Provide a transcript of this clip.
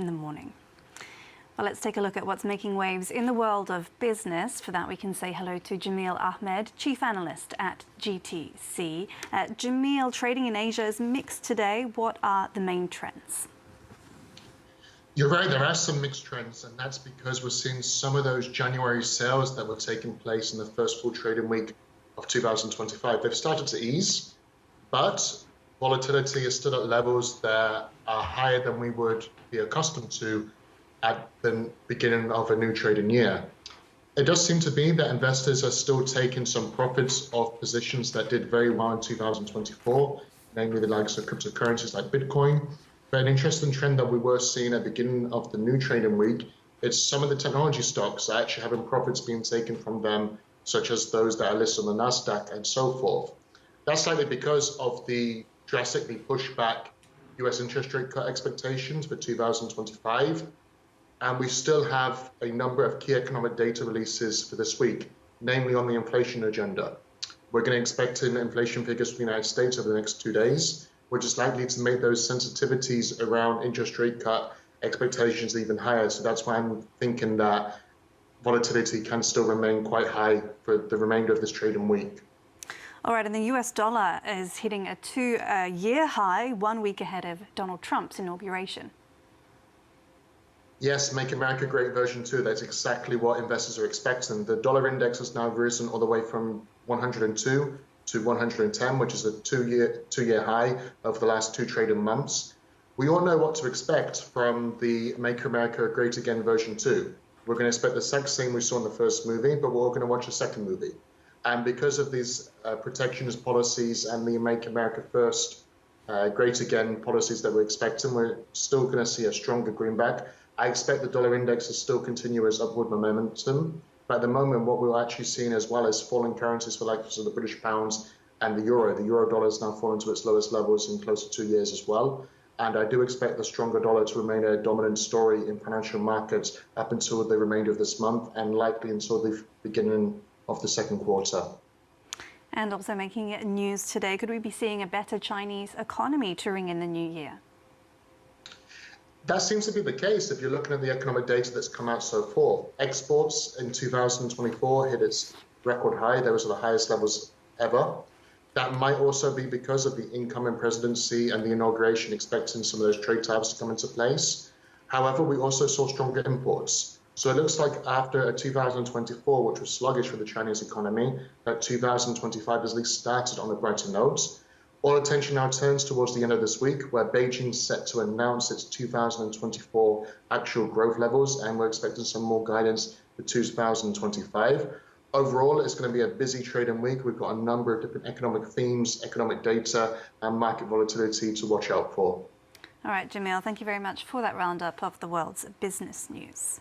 in the morning. Well, let's take a look at what's making waves in the world of business. For that, we can say hello to Jameel Ahmad, Chief Analyst at GTC. Jameel, trading in Asia is mixed today. What are the main trends? You're right, there are some mixed trends, and that's because we're seeing some of those January sales that were taking place in the first full trading week of 2025. They've started to ease, but volatility is still at levels that are higher than we would be accustomed to at the beginning of a new trading year. It does seem to be that investors are still taking some profits of positions that did very well in 2024, namely the likes of cryptocurrencies like Bitcoin. But an interesting trend that we were seeing at the beginning of the new trading week is some of the technology stocks are actually having profits being taken from them, such as those that are listed on the NASDAQ and so forth. That's likely because of the drastically pushed back US interest rate cut expectations for 2025. And we still have a number of key economic data releases for this week, namely on the inflation agenda. We're going to expect inflation figures for the United States over the next 2 days, which is likely to make those sensitivities around interest rate cut expectations even higher. So that's why I'm thinking that volatility can still remain quite high for the remainder of this trading week. All right, and the US dollar is hitting a two-year high 1 week ahead of Donald Trump's inauguration. Yes, Make America Great version 2. That's exactly what investors are expecting. The dollar index has now risen all the way from 102 to 110, which is a two-year high over the last 2 trading months. We all know what to expect from the Make America Great Again version 2. We're going to expect the exact same we saw in the first movie, but we're all going to watch a second movie. And because of these protectionist policies and the Make America First Great Again policies that we're expecting, we're still going to see a stronger greenback. I expect the dollar index to still continue its upward momentum. But at the moment, what we're actually seeing as well is falling currencies for like the British pounds and the euro. The euro dollar is now fallen to its lowest levels in close to 2 years as well. And I do expect the stronger dollar to remain a dominant story in financial markets up until the remainder of this month and likely until the beginning of the second quarter. And also making news today, could we be seeing a better Chinese economy to ring in the new year? That seems to be the case if you're looking at the economic data that's come out so far. Exports in 2024 hit its record high. Those are the highest levels ever. That might also be because of the incoming presidency and the inauguration, expecting some of those trade tariffs to come into place. However, we also saw stronger imports. So it looks like after 2024, which was sluggish for the Chinese economy, that 2025 has at least started on a brighter note. All attention now turns towards the end of this week, where Beijing is set to announce its 2024 actual growth levels, and we're expecting some more guidance for 2025. Overall, it's going to be a busy trading week. We've got a number of different economic themes, economic data, and market volatility to watch out for. All right, Jameel, thank you very much for that roundup of the world's business news.